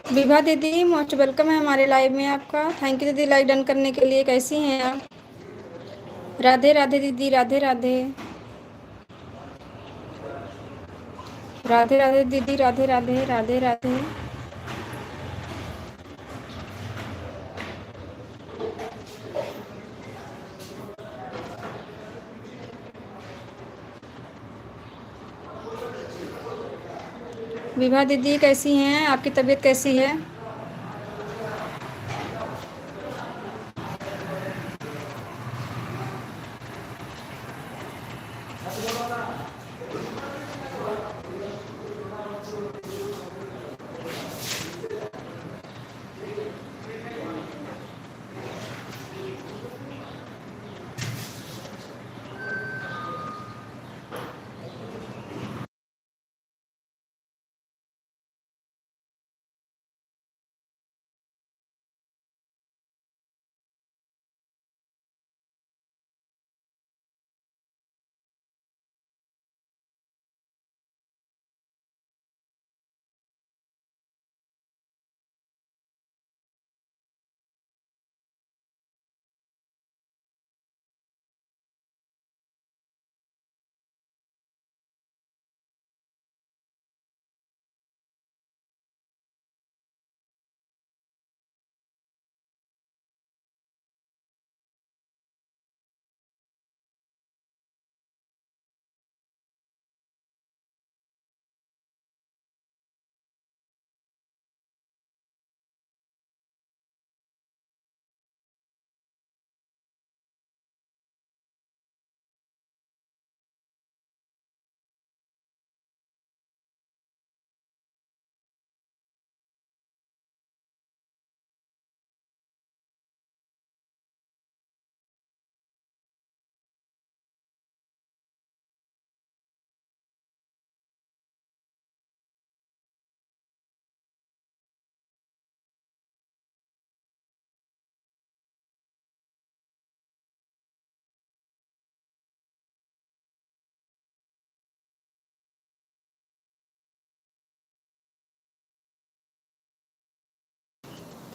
विभा दीदी most welcome है हमारे लाइव में आपका। थैंक यू दीदी लाइक डन करने के लिए। कैसी हैं आप? राधे राधे दीदी, राधे राधे। राधे राधे दीदी, राधे राधे, राधे राधे। विभा दीदी कैसी हैं? आपकी तबीयत कैसी है?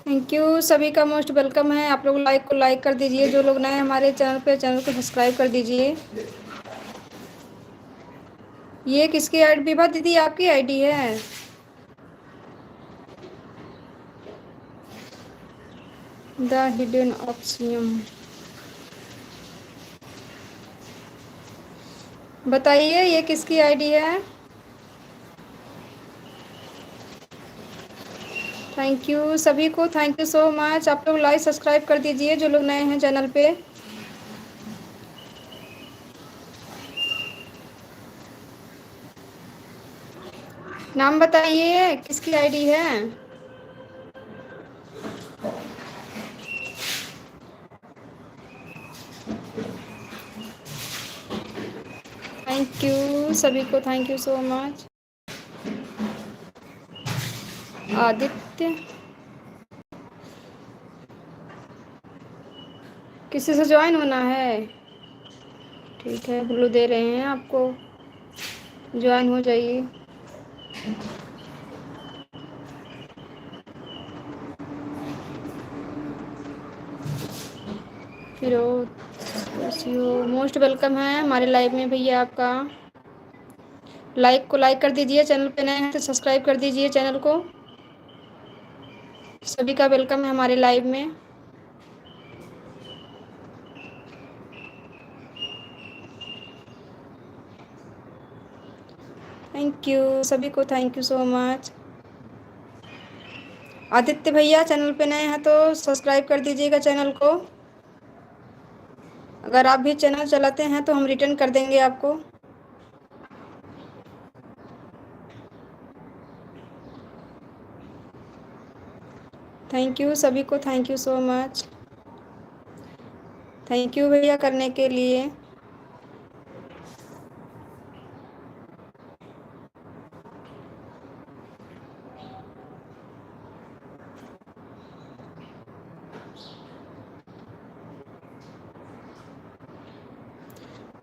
थैंक यू, सभी का मोस्ट वेलकम है। आप लोग लाइक को लाइक कर दीजिए। जो लोग नए हमारे चैनल पे, चैनल को सब्सक्राइब कर दीजिए। ये किसकी आईडी? विभा दीदी आपकी आईडी है? द हिडन ऑप्शियम। बताइए ये किसकी आईडी है? थैंक यू सभी को, थैंक यू सो मच। आप लोग लाइक सब्सक्राइब कर दीजिए जो लोग नए हैं चैनल पे। नाम बताइए किसकी आईडी है? थैंक यू सभी को, thank you so much. Aditya, किसी से ज्वाइन होना है? ठीक है, ब्लू दे रहे हैं आपको, ज्वाइन हो जाइए। फिर मोस्ट वेलकम है हमारे लाइव में भैया आपका। लाइक को लाइक कर दीजिए, चैनल पे नए हैं तो सब्सक्राइब कर दीजिए चैनल को। सभी का वेलकम है हमारे लाइव में। थैंक यू सभी को, thank you so much. Aditya भैया चैनल पे नए हैं तो सब्सक्राइब कर दीजिएगा चैनल को। अगर आप भी चैनल चलाते हैं तो हम रिटर्न कर देंगे आपको। थैंक यू सभी को, thank you so much. Thank you भैया करने के लिए।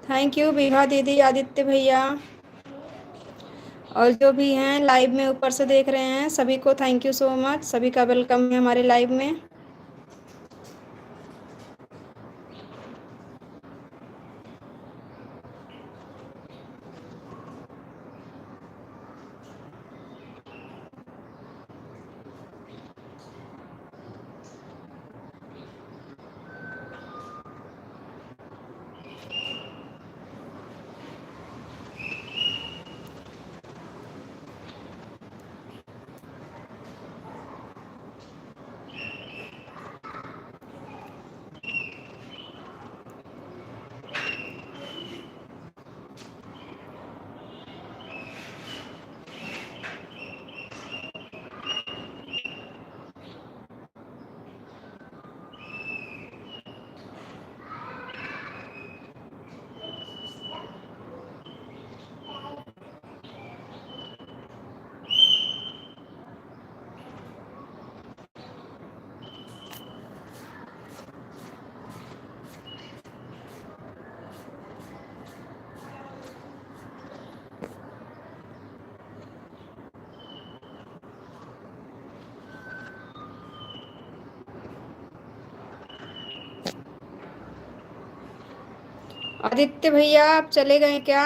थैंक यू विभा दीदी, आदित्य भैया और जो भी हैं लाइव में ऊपर से देख रहे हैं सभी को थैंक यू सो मच, सभी का वेलकम है हमारे लाइव में। आदित्य भैया आप चले गए क्या?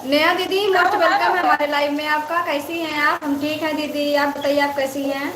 नेहा दीदी मोस्ट वेलकम है हमारे लाइव में आपका। कैसी हैं आप? हम ठीक हैं दीदी, आप बताइए आप कैसी हैं?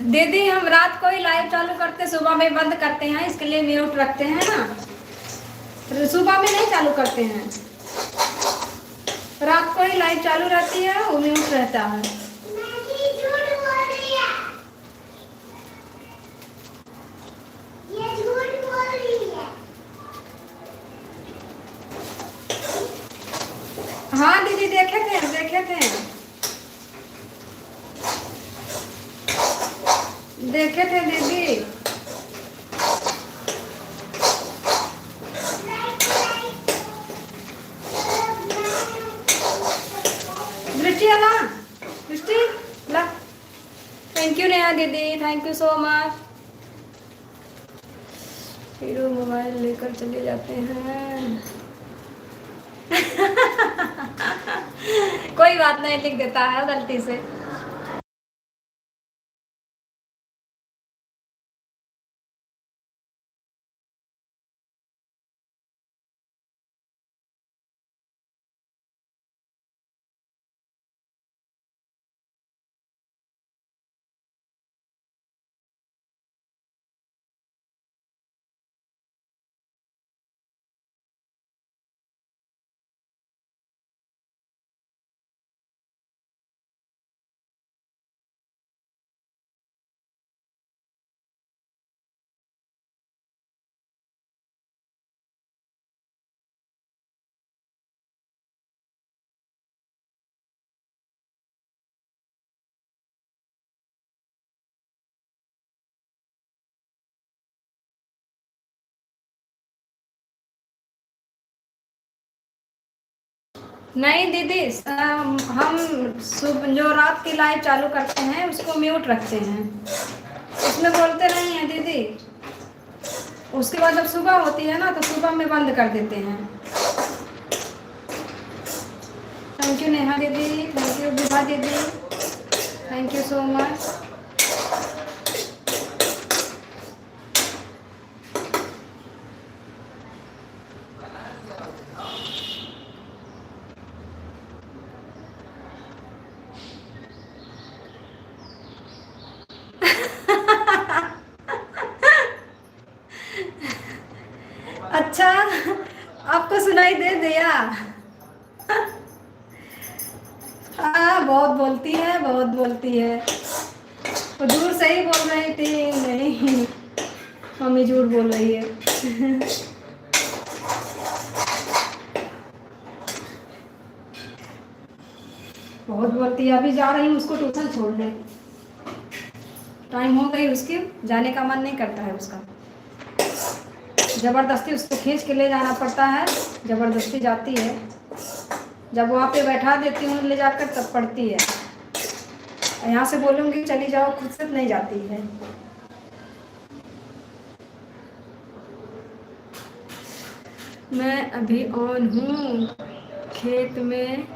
दीदी हम रात को ही लाइव चालू करते, सुबह में बंद करते हैं, इसके लिए म्यूट रखते हैं ना। सुबह में नहीं चालू करते हैं, रात को ही लाइव चालू रहती है, वो म्यूट रहता है। हाँ दीदी देखे थे, देखे थे, देखे थे दीदी। दृष्टि है ना, दृष्टि ला। थैंक यू नेहा दीदी, थैंक यू सो मच। फिर वो मोबाइल लेकर चले जाते हैं। कोई बात नहीं, लिख देता है गलती से। नहीं दीदी, हम जो रात की लाइव चालू करते हैं उसको म्यूट रखते हैं, उसमें बोलते नहीं हैं दीदी। उसके बाद जब सुबह होती है ना तो सुबह में बंद कर देते हैं। थैंक यू नेहा दीदी, थैंक यू विभा दीदी, थैंक यू सो मच। अच्छा, आपको सुनाई दे दिया? हाँ बहुत बोलती है, बहुत बोलती है। वो दूर से ही बोल रही थी, नहीं मम्मी झूठ बोल रही है। बहुत बोलती है। अभी जा रही हूँ उसको ट्यूशन छोड़ने, टाइम हो गई उसकी, जाने का मन नहीं करता है उसका। ज़बरदस्ती उसको खींच के ले जाना पड़ता है, ज़बरदस्ती जाती है। जब वहाँ पे बैठा देती हूँ ले जाकर तब पढ़ती है। यहाँ से बोलूँगी चली जाओ, खुद से नहीं जाती है। मैं अभी ऑन हूँ, खेत में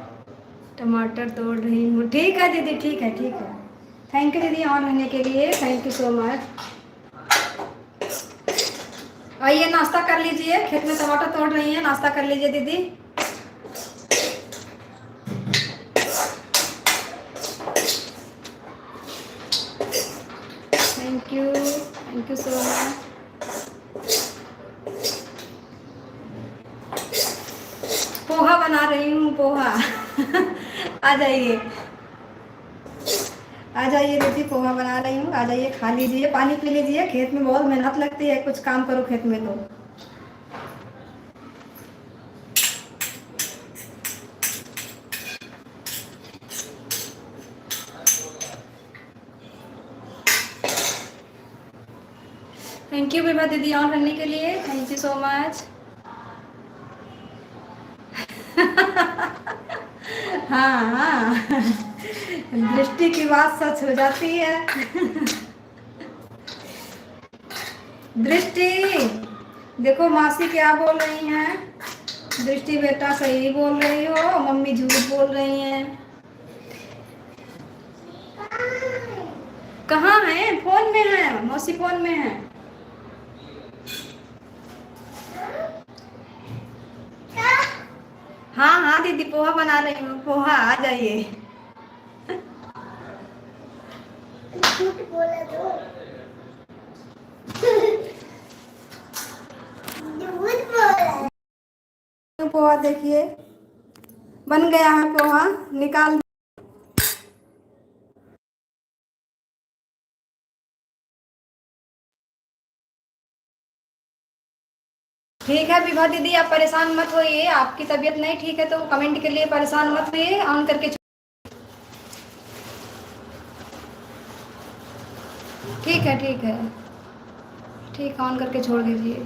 टमाटर तोड़ रही हूँ। ठीक है दीदी, ठीक है, ठीक है। थैंक यू दीदी ऑन रहने के लिए, थैंक यू सो मच। आइए नाश्ता कर लीजिए, खेत में टमाटर तोड़ रही हैं, नाश्ता कर लीजिए दीदी। Thank you so much. Poha बना रही हूँ, पोहा। आ जाइए, आ जाइए दीदी, पोहा बना रही हूँ, आ जाइए खा लीजिए, पानी पी लीजिए। खेत में बहुत मेहनत लगती है, कुछ काम करो खेत में तो। थैंक यू विभा दीदी ऑन करने के लिए, थैंक यू सो मच। हाँ हाँ, दृष्टि की बात सच हो जाती है। दृष्टि, देखो मासी क्या बोल रही हैं। दृष्टि बेटा सही बोल रही हो, मम्मी झूठ बोल रही हैं। कहाँ है? फोन में है, मौसी फोन में है। हाँ हाँ दीदी, पोहा बना रही हूँ, पोहा आ जाइए। झूठ बोला तो। झूठ बोला। पोहा देखिए, बन गया है पोहा, निकाल। ठीक है विभा दीदी, आप परेशान मत होइए, आपकी तबीयत नहीं ठीक है तो कमेंट के लिए परेशान मत होइए, ऑन करके। ठीक है ठीक है, ठीक है, ऑन करके छोड़ दीजिए।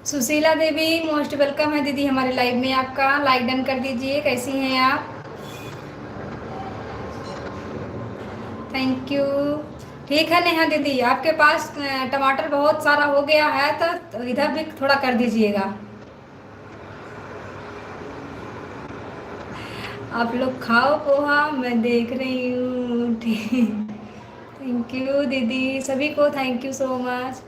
सुशीला देवी मोस्ट वेलकम है दीदी हमारे लाइव में, आपका लाइक डन कर दीजिए। कैसी हैं आप? Thank you. ठीक है नेहा दीदी, आपके पास टमाटर बहुत सारा हो गया है तो इधर भी थोड़ा कर दीजिएगा। आप लोग खाओ पोहा, मैं देख रही हूँ। ठीक, थैंक यू दीदी, सभी को thank you so much.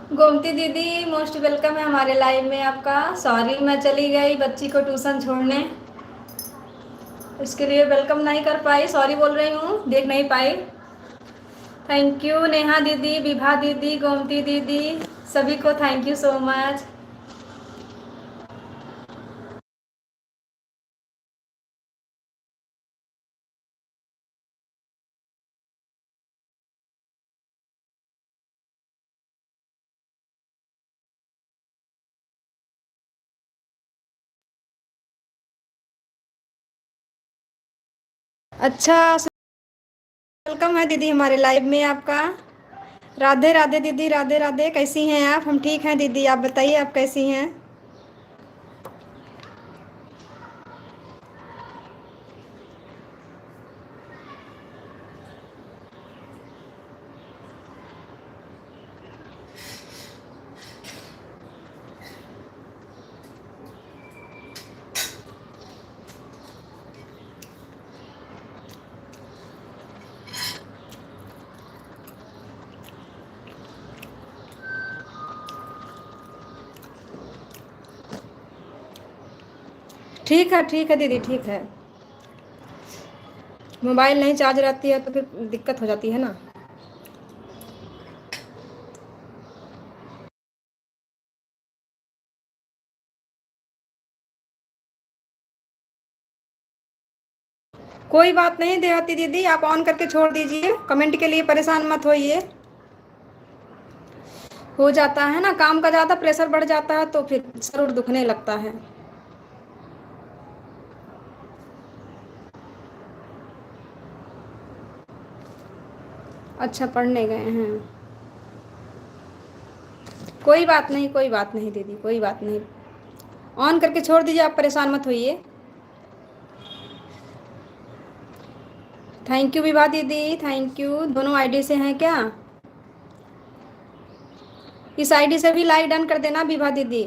Gomti दीदी मोस्ट वेलकम है हमारे लाइव में आपका। सॉरी मैं चली गई बच्ची को ट्यूशन छोड़ने, इसके लिए वेलकम नहीं कर पाई, सॉरी बोल रही हूँ, देख नहीं पाई। थैंक यू नेहा दीदी, विभा दीदी, गोमती दीदी, सभी को थैंक यू सो मच। अच्छा, वेलकम है दीदी हमारे लाइव में आपका। राधे राधे दीदी, राधे राधे, कैसी हैं आप? हम ठीक हैं दीदी, आप बताइए आप कैसी हैं? ठीक है दीदी, ठीक है। मोबाइल नहीं चार्ज रहती है तो फिर दिक्कत हो जाती है ना। कोई बात नहीं देहाती दीदी, आप ऑन करके छोड़ दीजिए, कमेंट के लिए परेशान मत होइए। हो जाता है ना, काम का ज़्यादा प्रेशर बढ़ जाता है तो फिर सर उर दुखने लगता है। अच्छा, पढ़ने गए हैं। कोई बात नहीं, कोई बात नहीं दीदी, कोई बात नहीं। ऑन करके छोड़ दीजिए, आप परेशान मत होइए। थैंक यू विभा दीदी, थैंक यू। दोनों आईडी से हैं क्या? इस आईडी से भी लाइक डन कर देना विभा दीदी।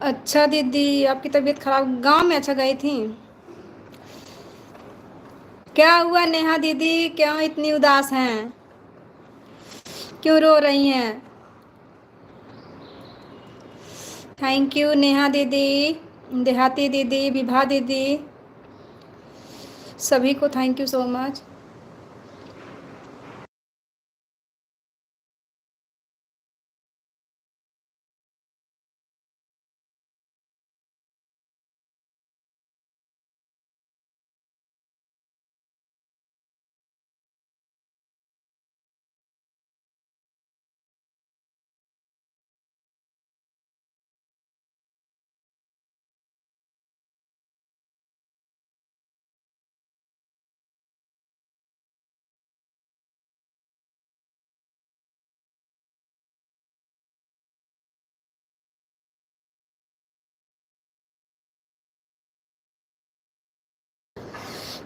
अच्छा दीदी, आपकी तबीयत खराब, गांव में अच्छा गई थी? क्या हुआ नेहा दीदी, क्यों इतनी उदास हैं? क्यों रो रही हैं? थैंक यू नेहा दीदी, देहाती दीदी, विभा दीदी, सभी को thank you so much.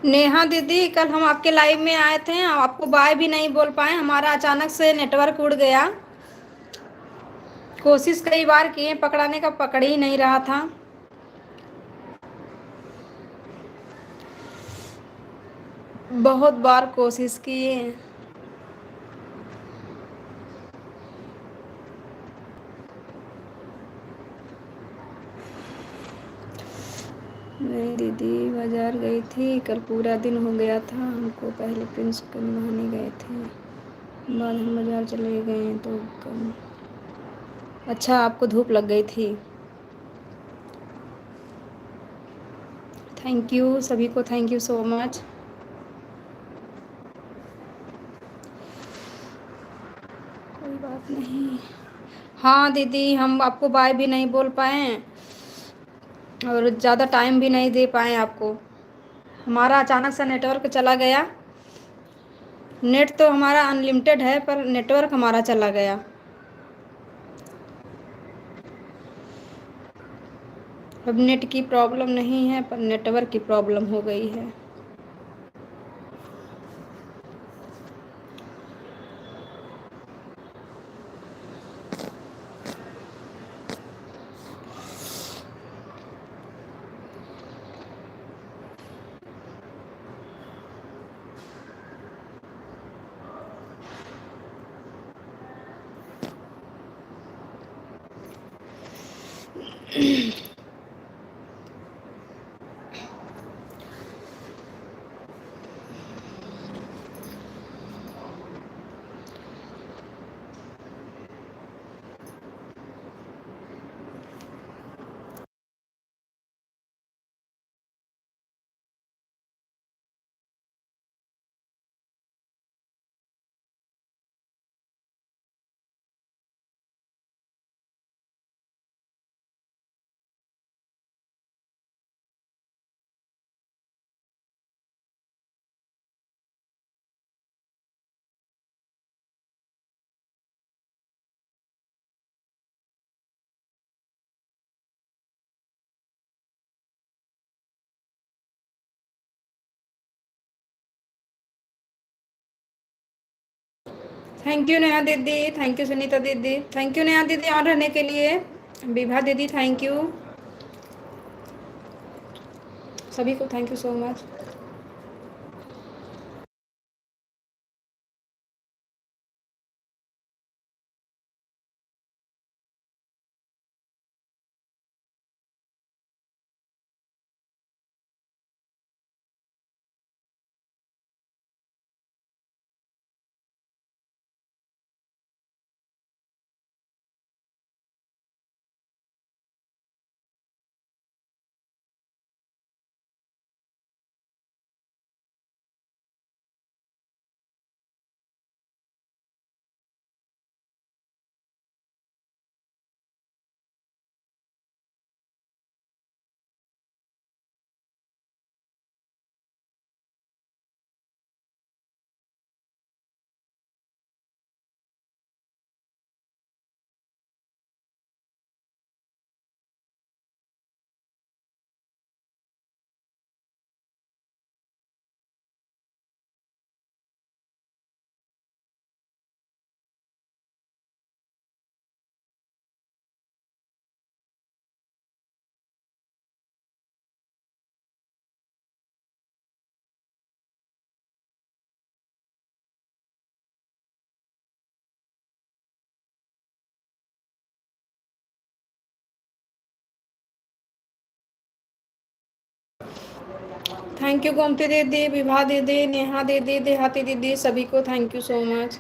Neha दीदी, कल हम आपके लाइव में आए थे, आपको बाय भी नहीं बोल पाए, हमारा अचानक से नेटवर्क उड़ गया। कोशिश कई बार किए पकड़ाने का, पकड़ ही नहीं रहा था। बहुत बार कोशिश किए। मेरी दीदी बाजार गई थी कल, पूरा दिन हो गया था हमको। पहले प्रिंस को नहाने गए थे, बाद हम बाजार चले गए तो कम। अच्छा, आपको धूप लग गई थी। थैंक यू सभी को, थैंक यू सो मच। कोई बात नहीं। हाँ दीदी, हम आपको बाय भी नहीं बोल पाए और ज़्यादा टाइम भी नहीं दे पाए आपको। हमारा अचानक से नेटवर्क चला गया। नेट तो हमारा अनलिमिटेड है पर नेटवर्क हमारा चला गया। अब नेट की प्रॉब्लम नहीं है पर नेटवर्क की प्रॉब्लम हो गई है। थैंक यू नेहा दीदी, थैंक यू सुनीता दीदी, थैंक यू नेहा दीदी ऑन रहने के लिए। विभा दीदी थैंक यू, सभी को thank you so much. Thank you Gomti दीदी, विभा दीदी, नेहा दीदी, देहाती दीदी, सभी को thank you so much.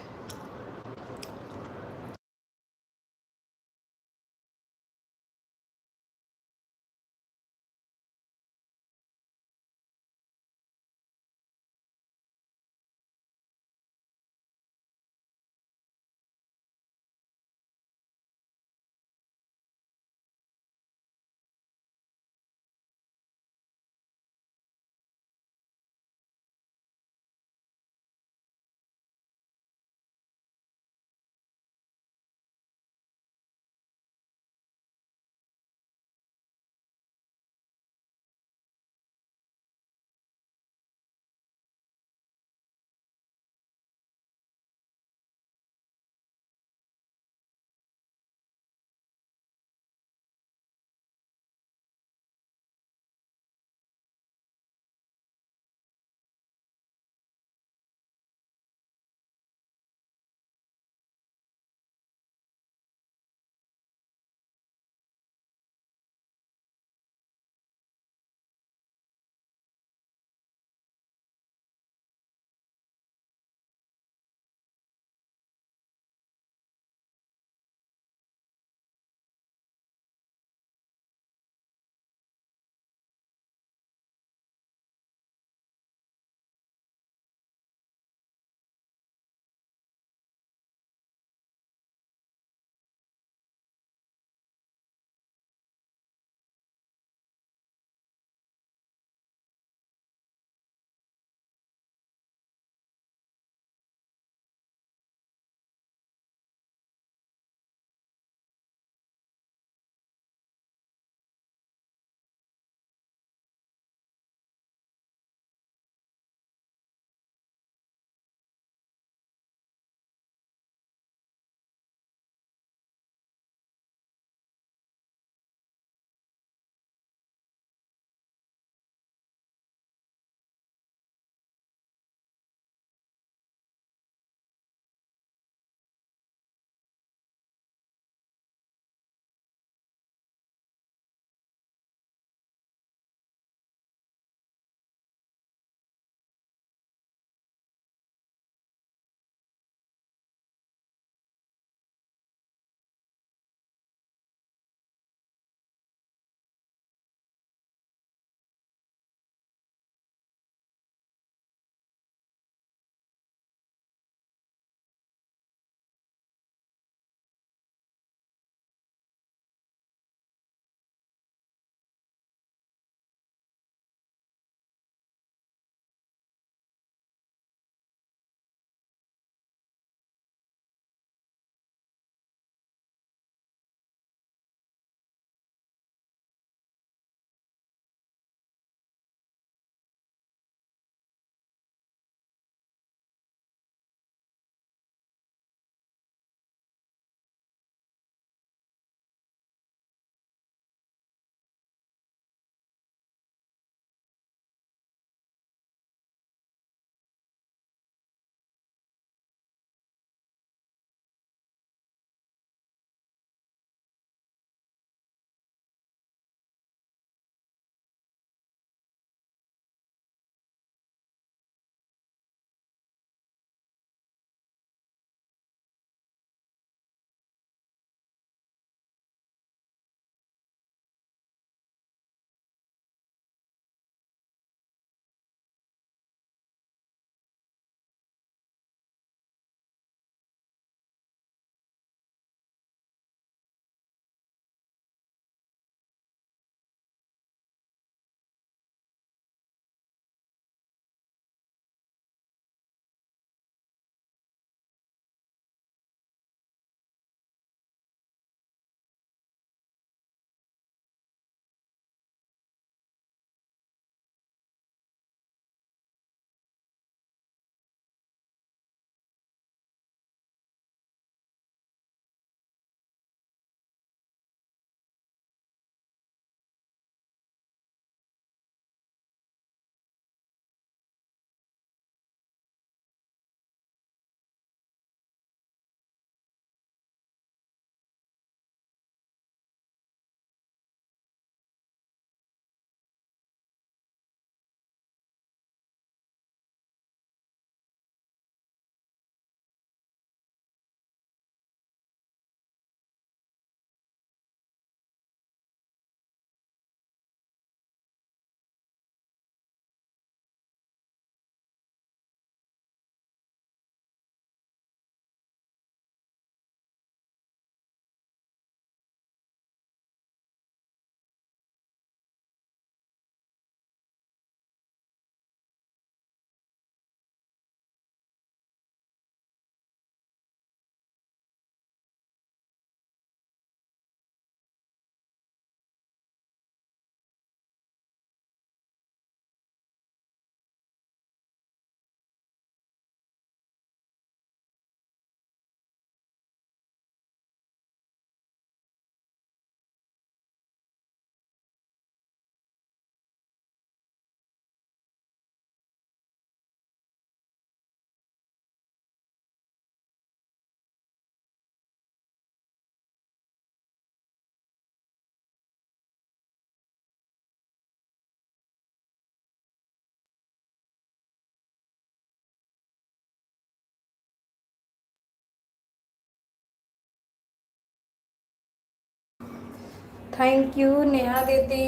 Thank you Neha दीदी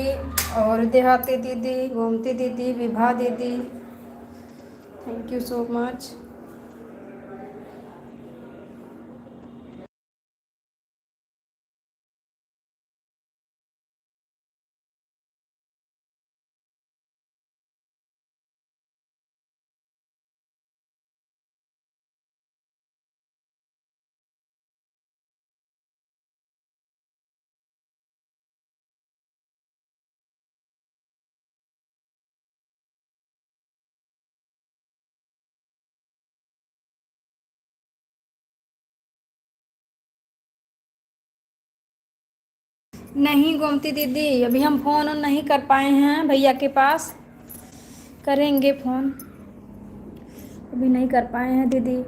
और देहाती दीदी, गोमती दीदी, विभा दीदी, थैंक यू सो मच। नहीं गोमती दीदी, अभी हम फ़ोन ऑन नहीं कर पाए हैं भैया के पास, करेंगे फ़ोन, अभी नहीं कर पाए हैं दीदी।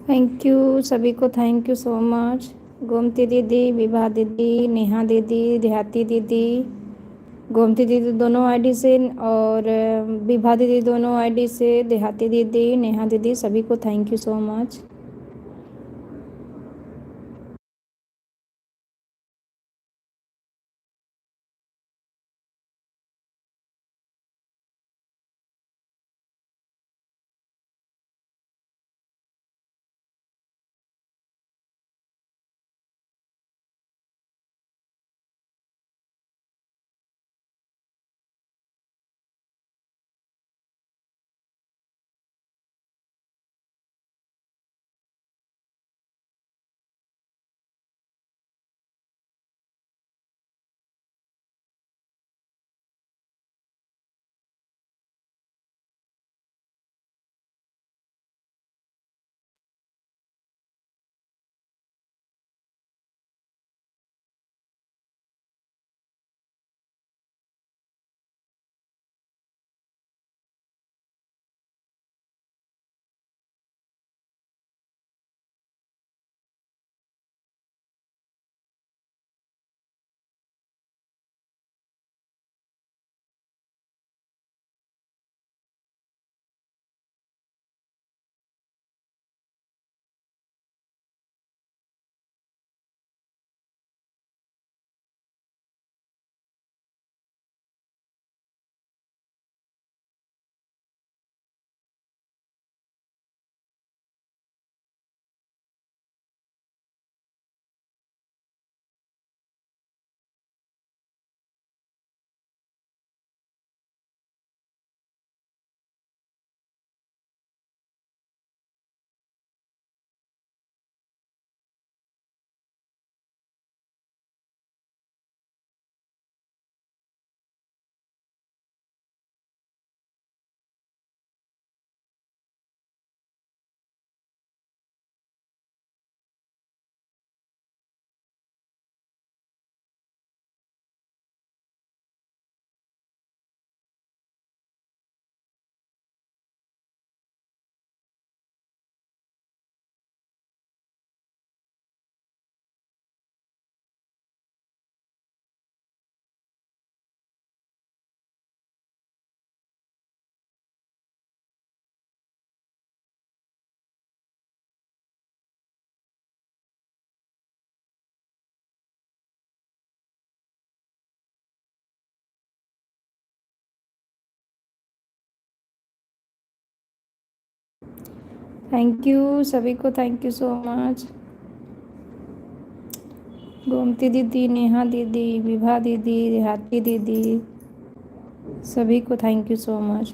थैंक यू सभी को, thank you so much. Gomti दीदी, विभा दीदी, नेहा दीदी, देहाती दीदी, गोमती दीदी दोनों आईडी से और विभा दीदी दोनों आईडी से, देहाती दीदी, नेहा दीदी, सभी को thank you so much. Thank you सभी को, thank you so much. Gomti दीदी, नेहा दीदी, विभा दीदी, देहाती दीदी, सभी को thank you so much.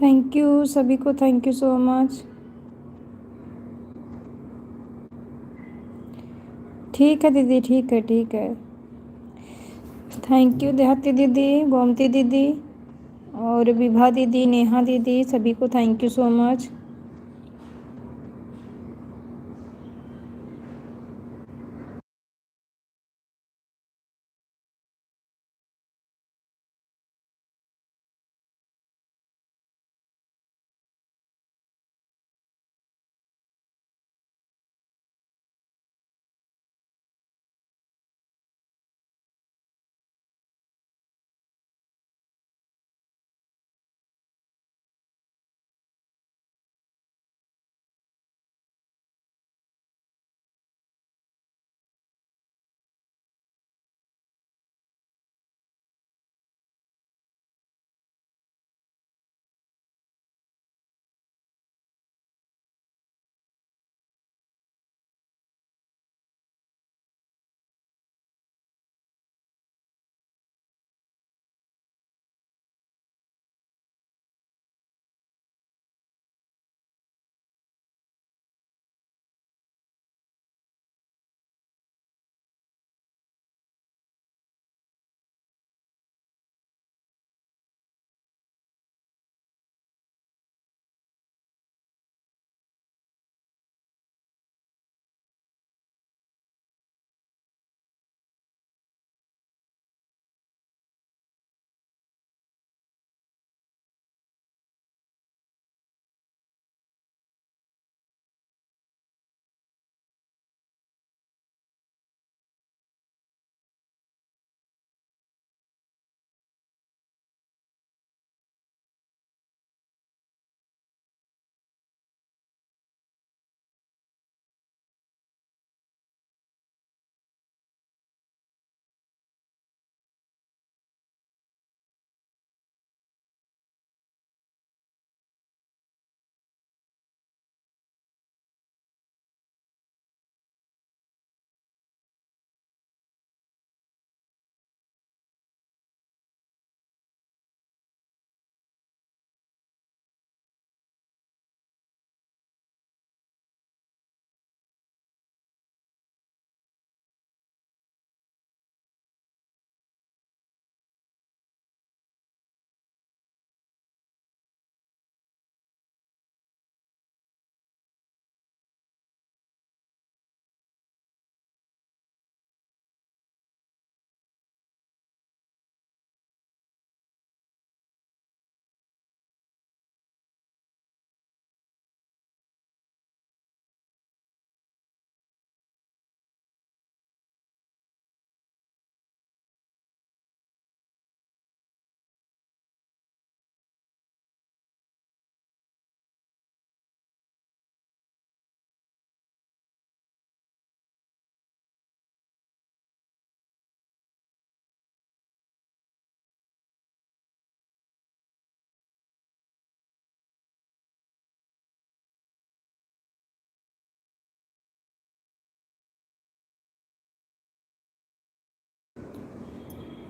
Thank you सभी को, थैंक यू सो मच। ठीक है दीदी, ठीक है, ठीक है। थैंक यू देहाती दीदी, गोमती दीदी और विभा दीदी, नेहा दीदी, सभी को thank you so much.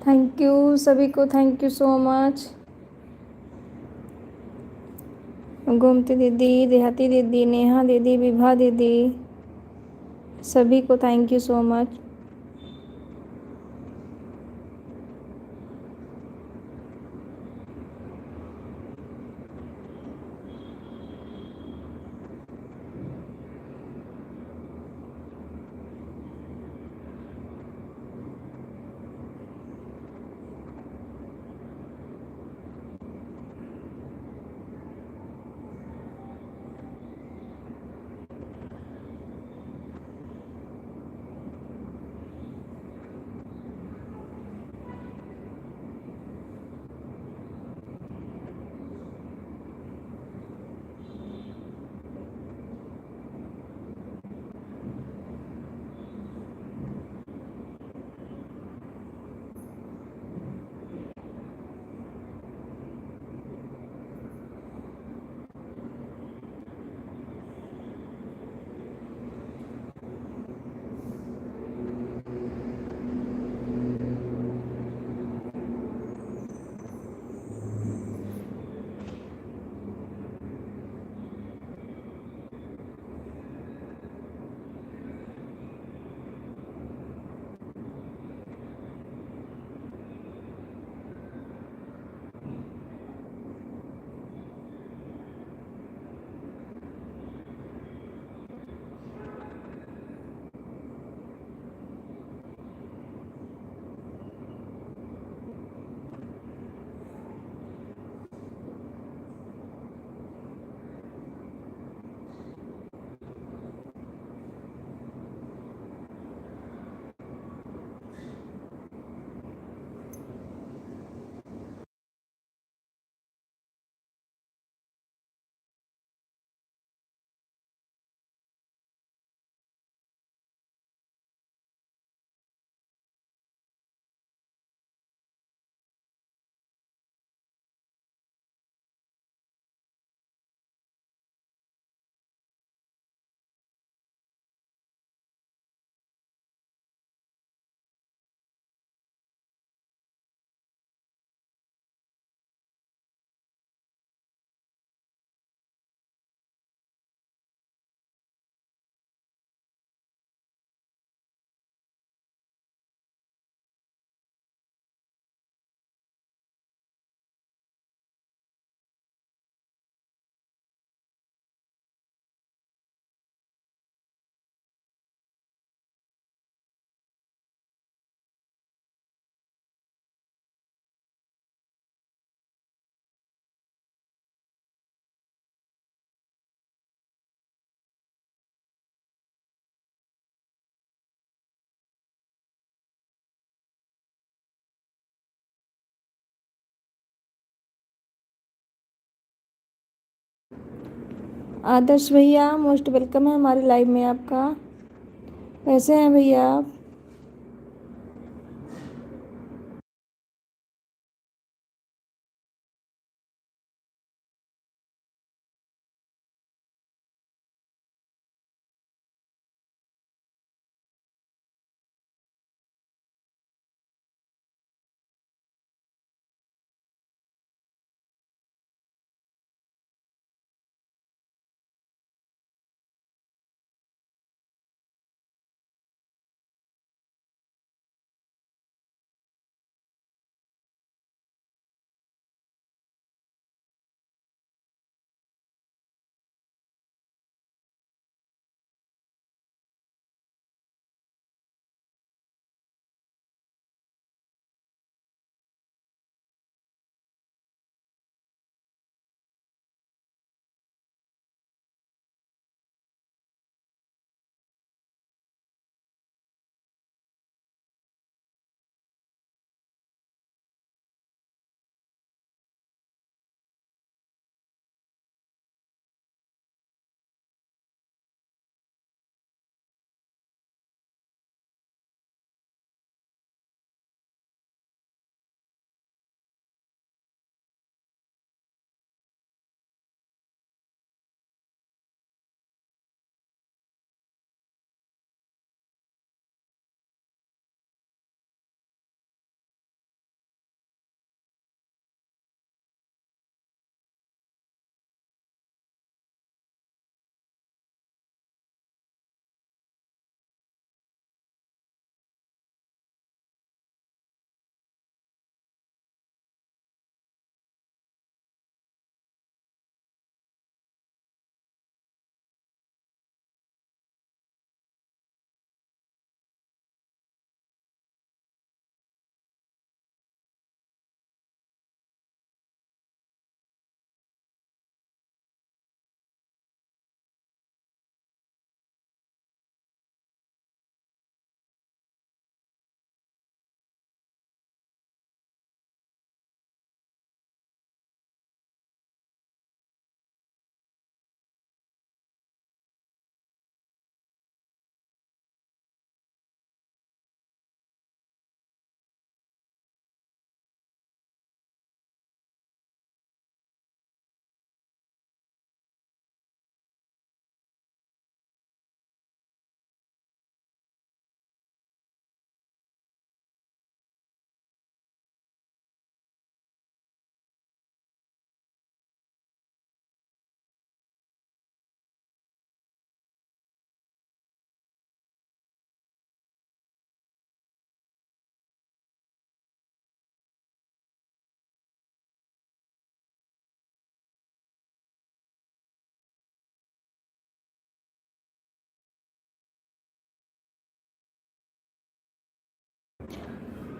Thank you सभी को, thank you so much. Gomti दीदी, देहाती दीदी, नेहा दीदी, विभा दीदी, सभी को थैंक यू सो मच। आदर्श भैया मोस्ट वेलकम है हमारी लाइव में आपका। कैसे हैं भैया आप?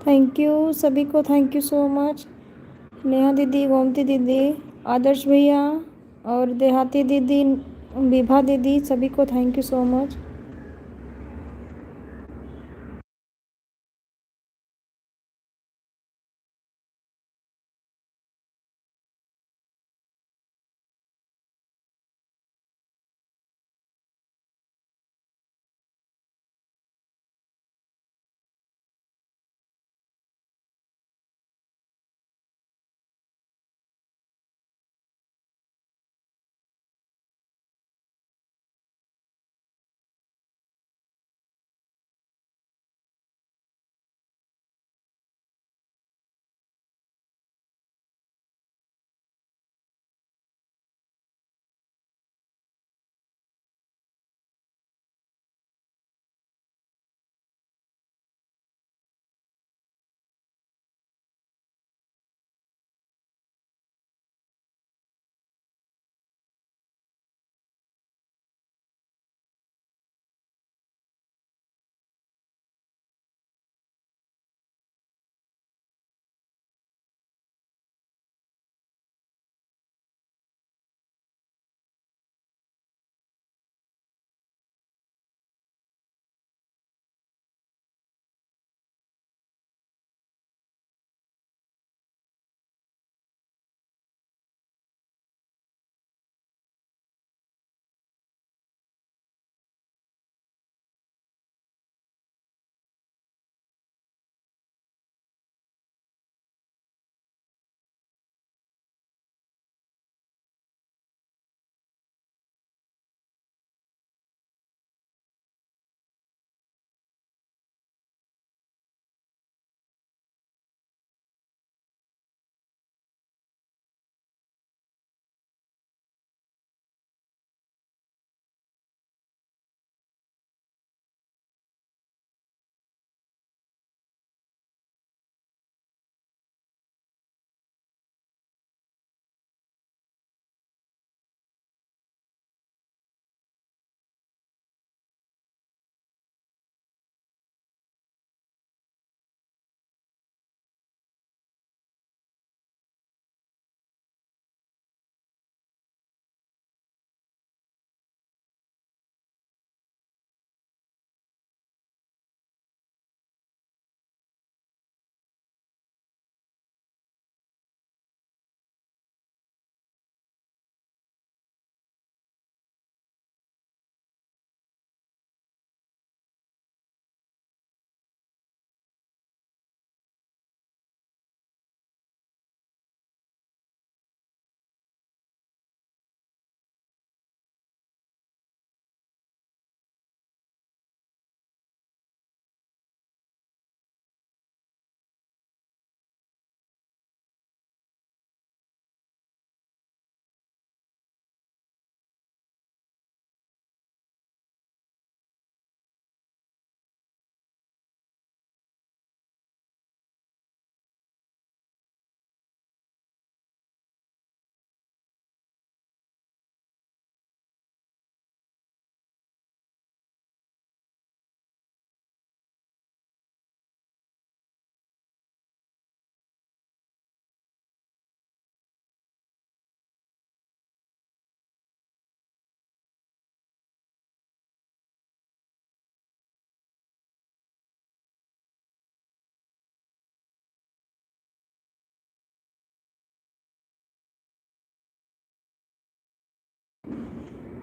थैंक यू सभी को, thank you so much. Neha दीदी, गोमती दीदी, आदर्श भैया और देहाती दीदी, विभा दीदी, सभी को thank you so much.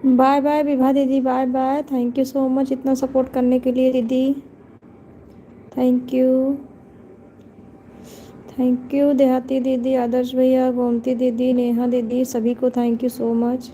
Bye bye Vibha दीदी, bye bye. Thank you so much इतना सपोर्ट करने के लिए दीदी, thank you. Thank you Dehati दीदी, आदर्श भैया, गोमती दीदी, नेहा दीदी, सभी को thank you so much.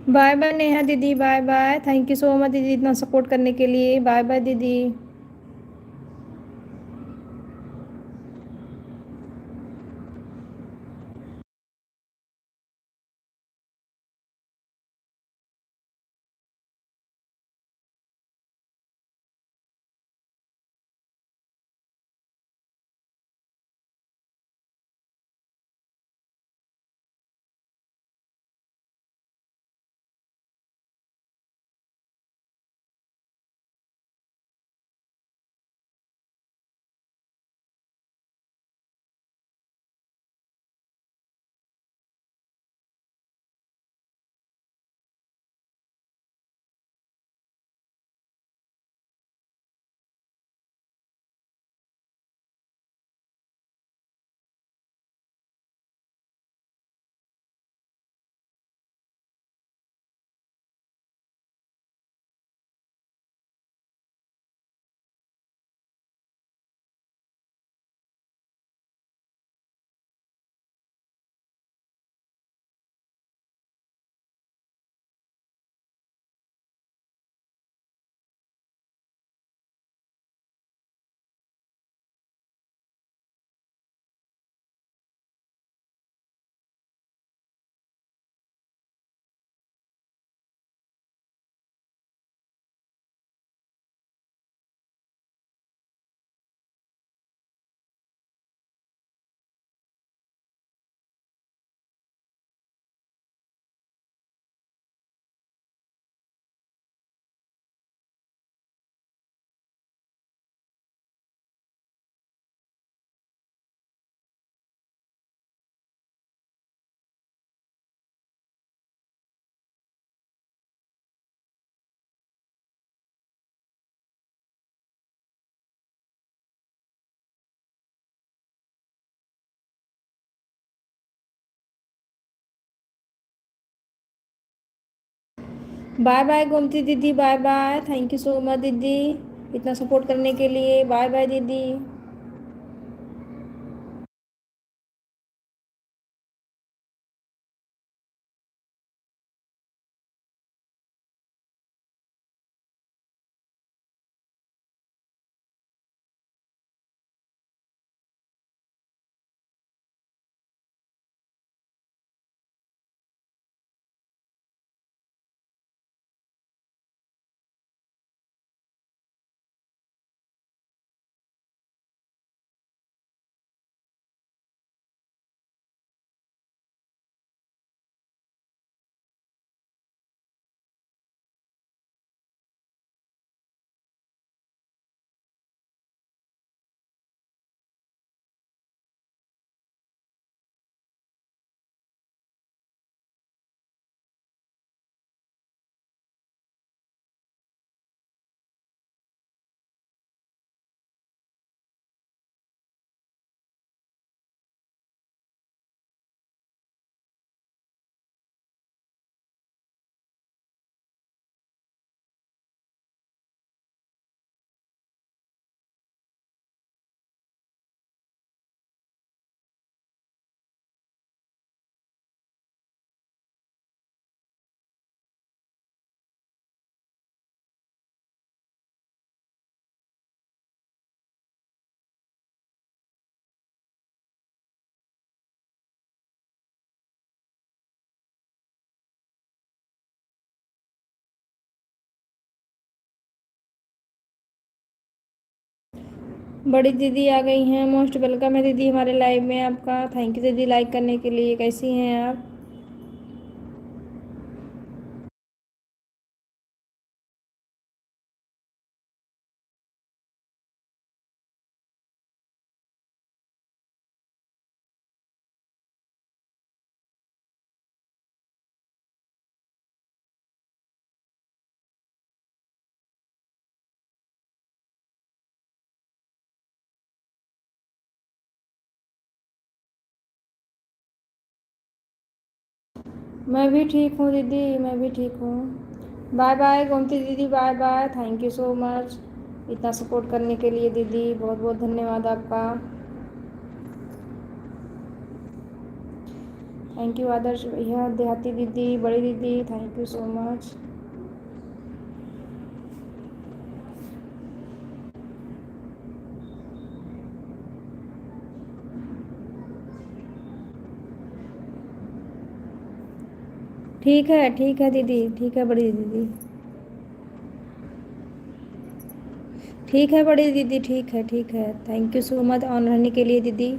Bye bye Neha दीदी, bye bye. Thank you so much दीदी इतना सपोर्ट करने के लिए, बाय बाय दीदी। बाय बाय गोमती दीदी, bye bye. Thank you so much दीदी इतना सपोर्ट करने के लिए, बाय बाय दीदी। बड़ी दीदी आ गई हैं, मोस्ट वेलकम है दीदी हमारे लाइव में आपका। थैंक यू दीदी लाइक करने के लिए। कैसी हैं आप? मैं भी ठीक हूँ दीदी, मैं भी ठीक हूँ। बाय बाय गोमती दीदी, bye bye. Thank you so much इतना सपोर्ट करने के लिए दीदी, बहुत बहुत धन्यवाद आपका। थैंक यू आदर्श भैया, देहाती दीदी, बड़ी दीदी, थैंक यू सो मच। ठीक है दीदी, ठीक है बड़ी दीदी, ठीक है बड़ी दीदी, ठीक है, ठीक है। Thank you so much on रहने के लिए दीदी।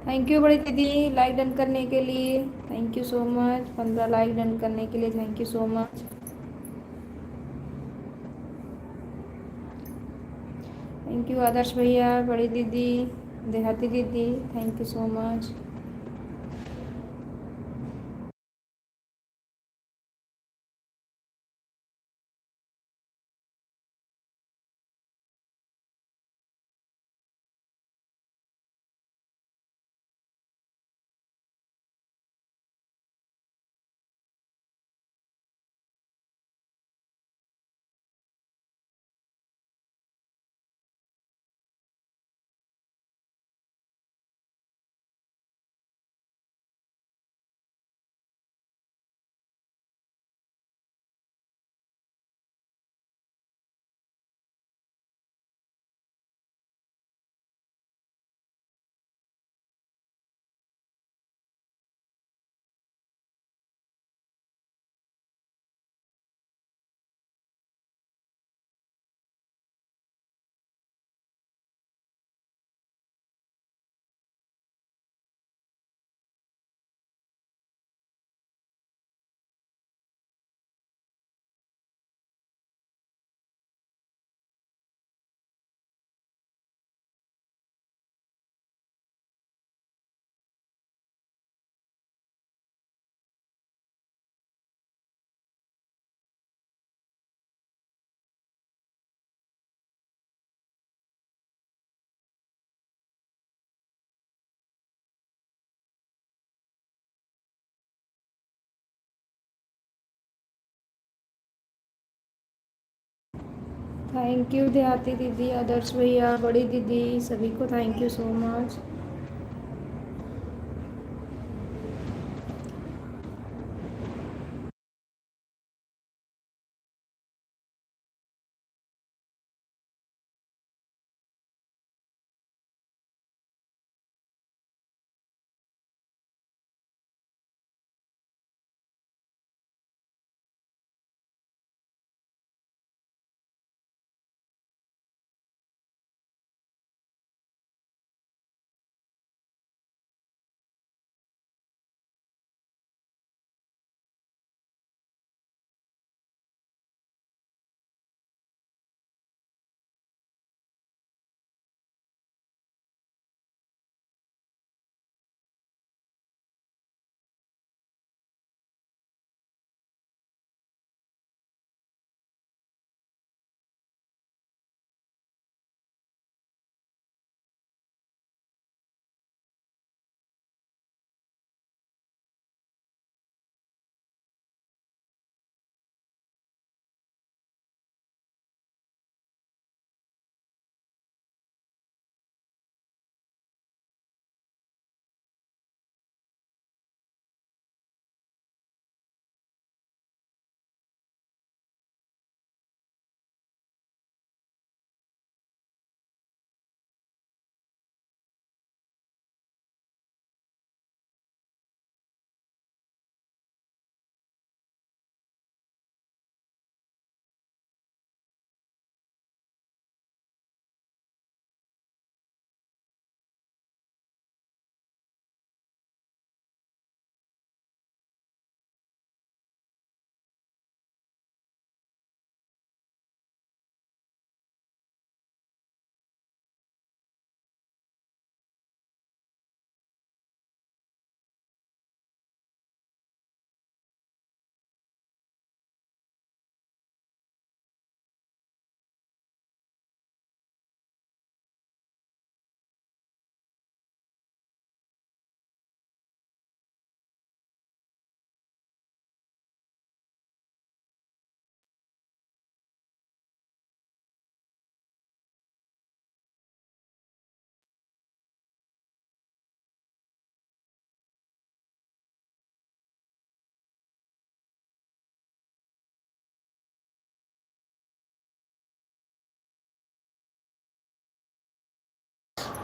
थैंक यू बड़ी दीदी लाइक डन करने के लिए। Thank you so much 15 like done करने के लिए, thank you so much. Thank you Adarsh भैया, बड़ी दीदी, देहाती दीदी, thank you so much. Thank you Dehati दीदी, आदर्श भैया, बड़ी दीदी, सभी को थैंक यू सो मच।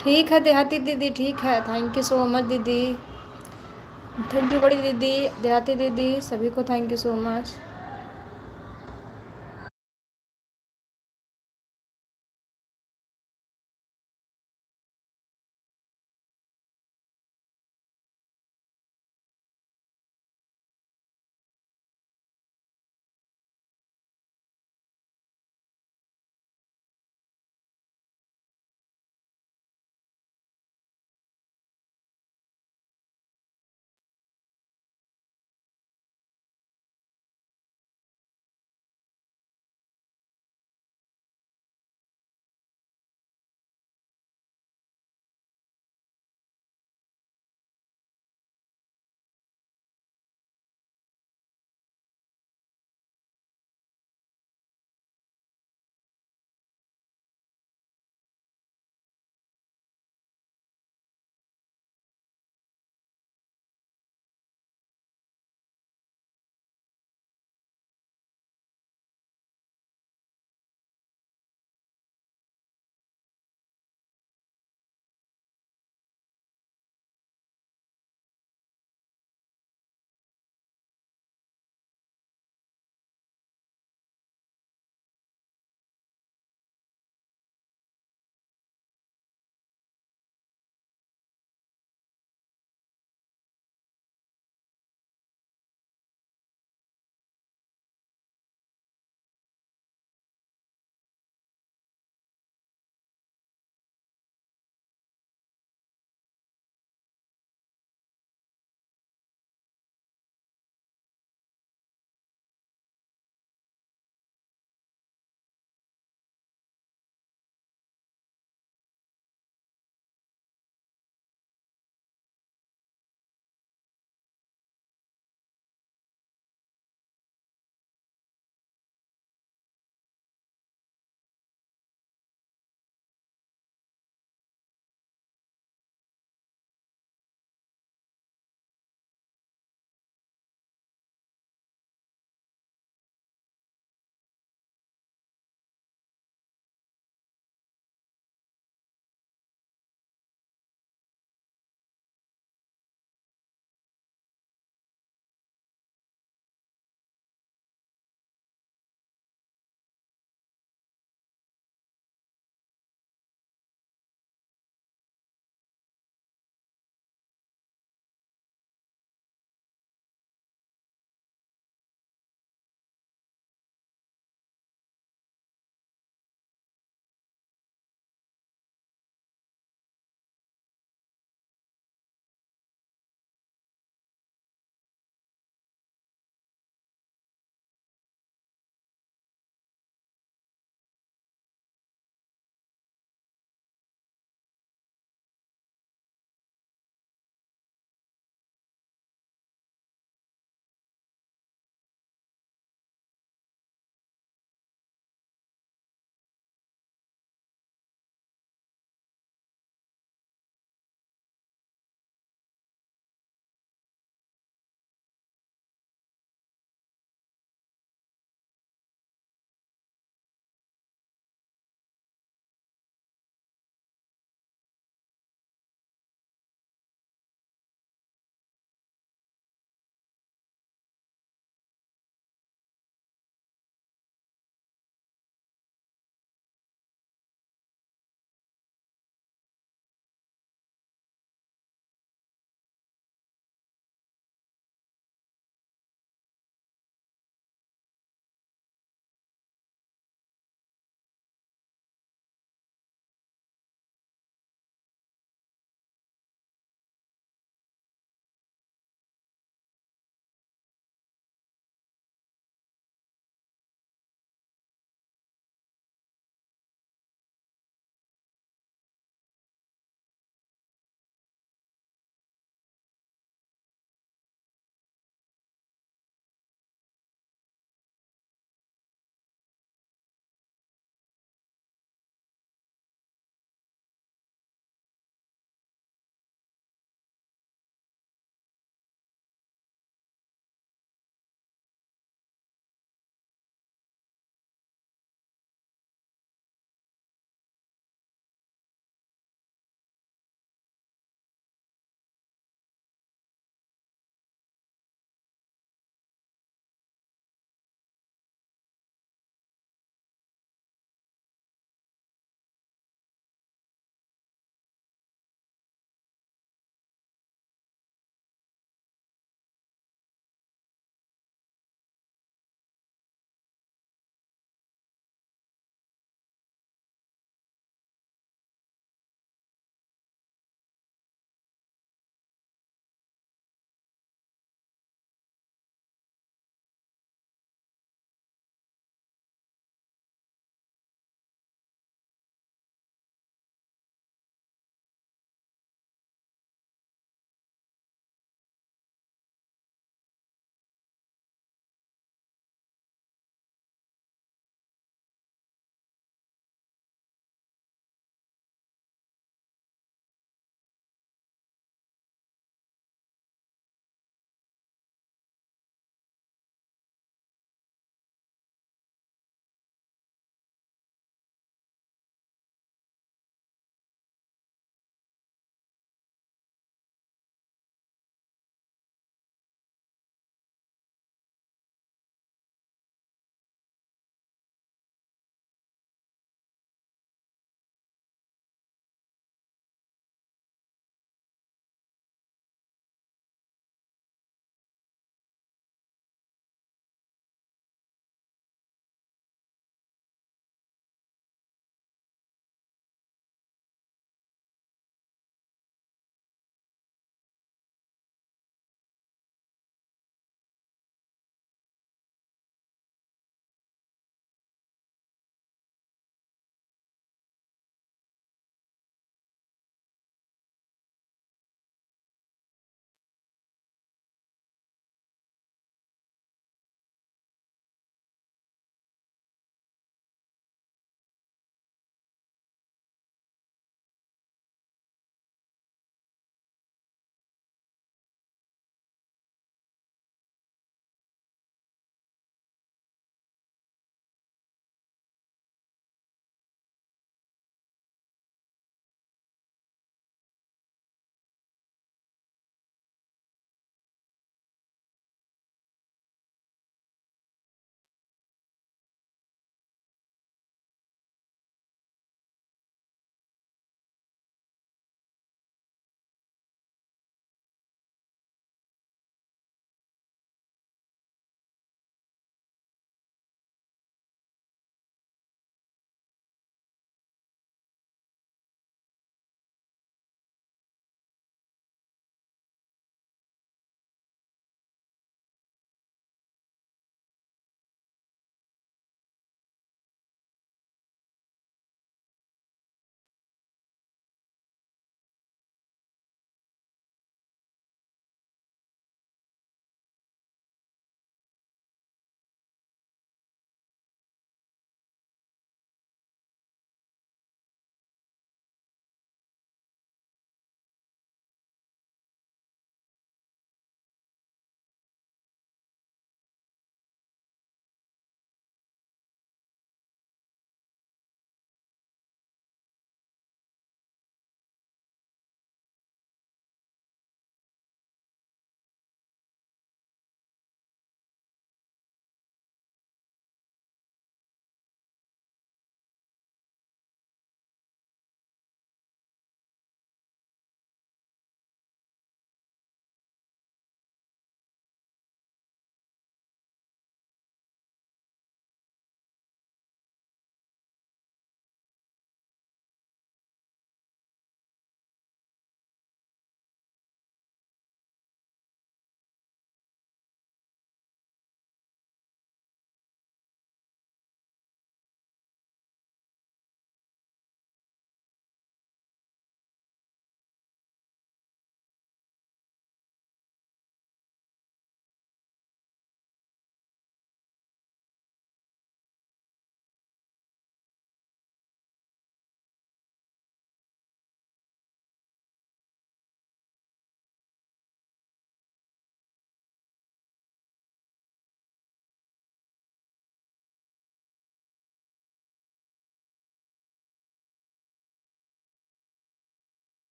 ठीक है देहाती दीदी, ठीक है, थैंक यू सो मच दीदी, थैंक यू बड़ी दीदी, देहाती दीदी, सभी को thank you so much.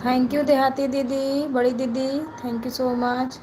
Thank you Dehati दीदी, बड़ी दीदी, thank you so much.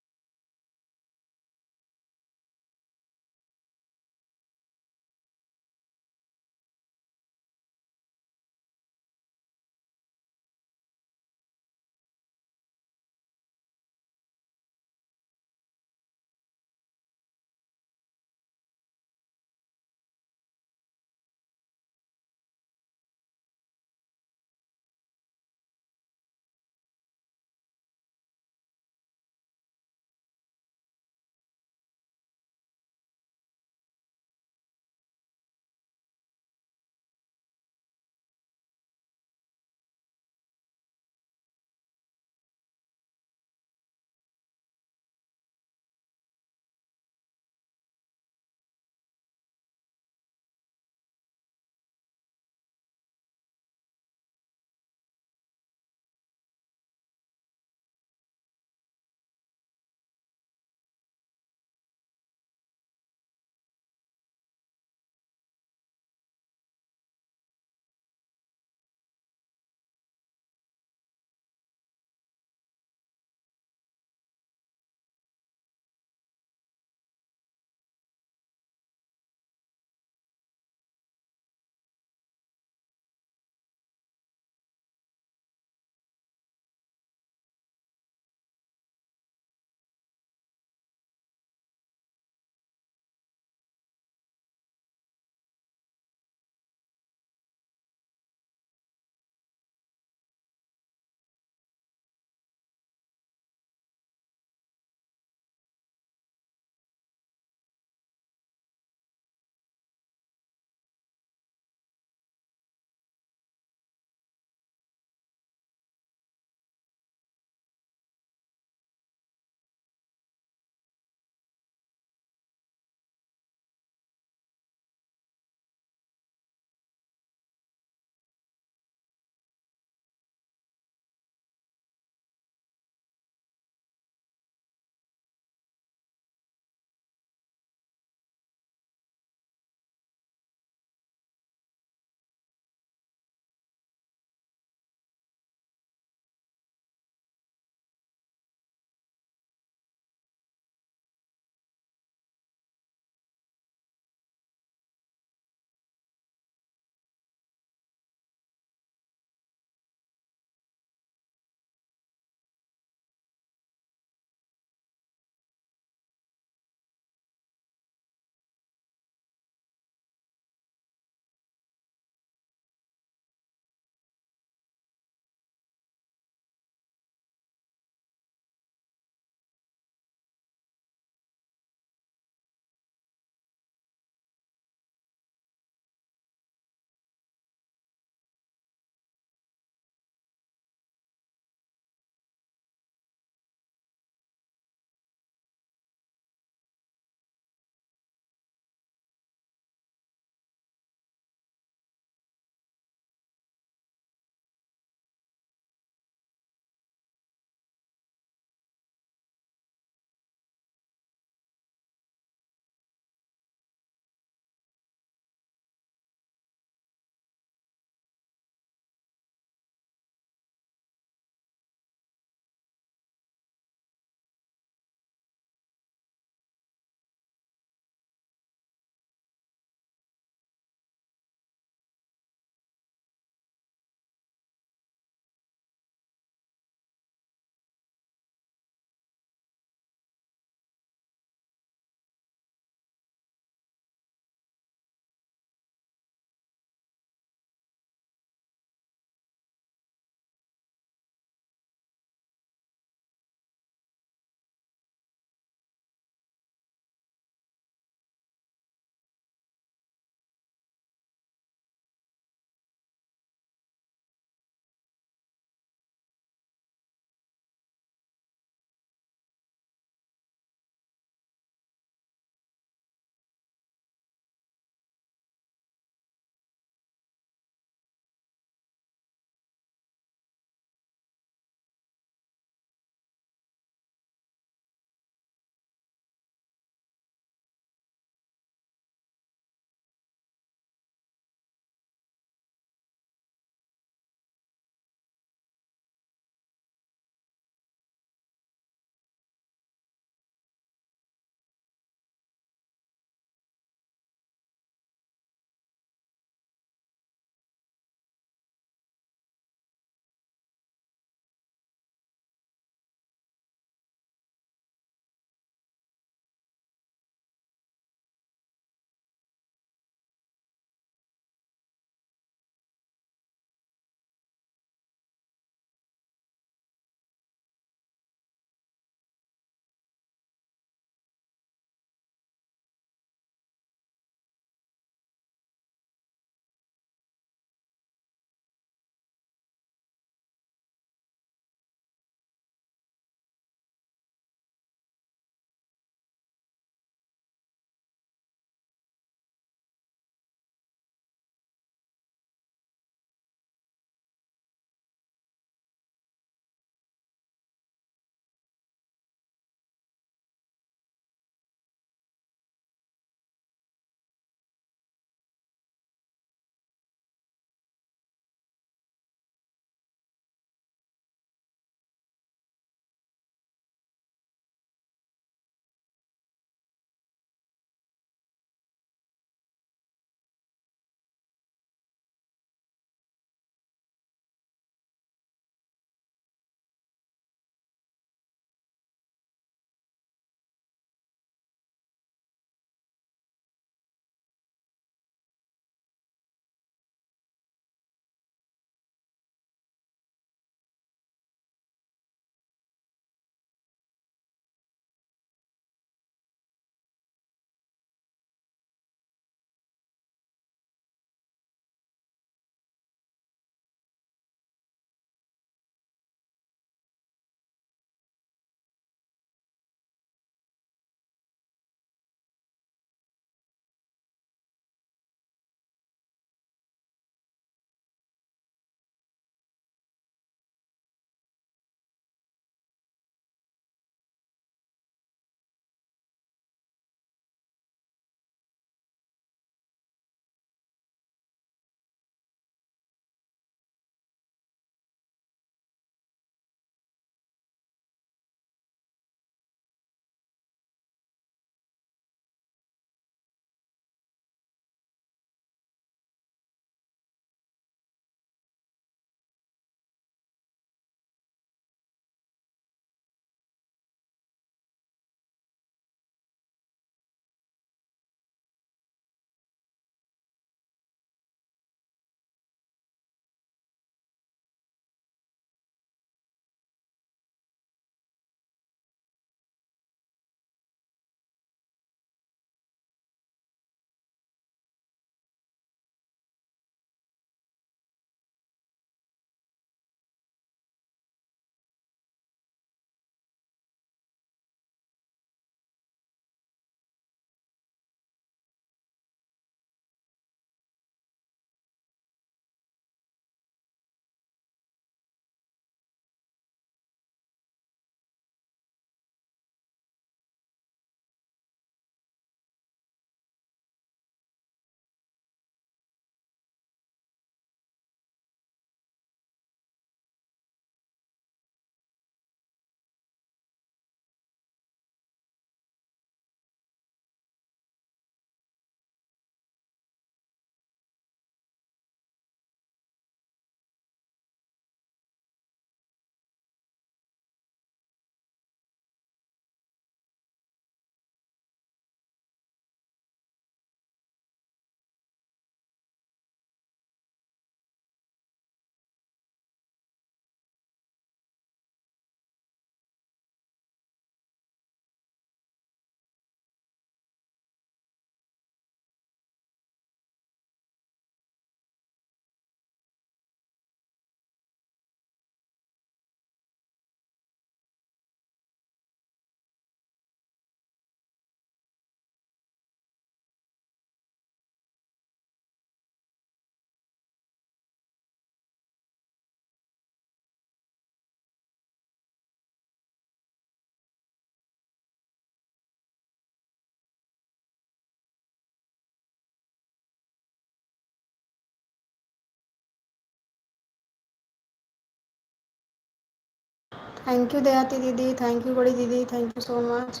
Thank you Dehati दीदी, थैंक यू बड़ी दीदी, थैंक यू सो मच।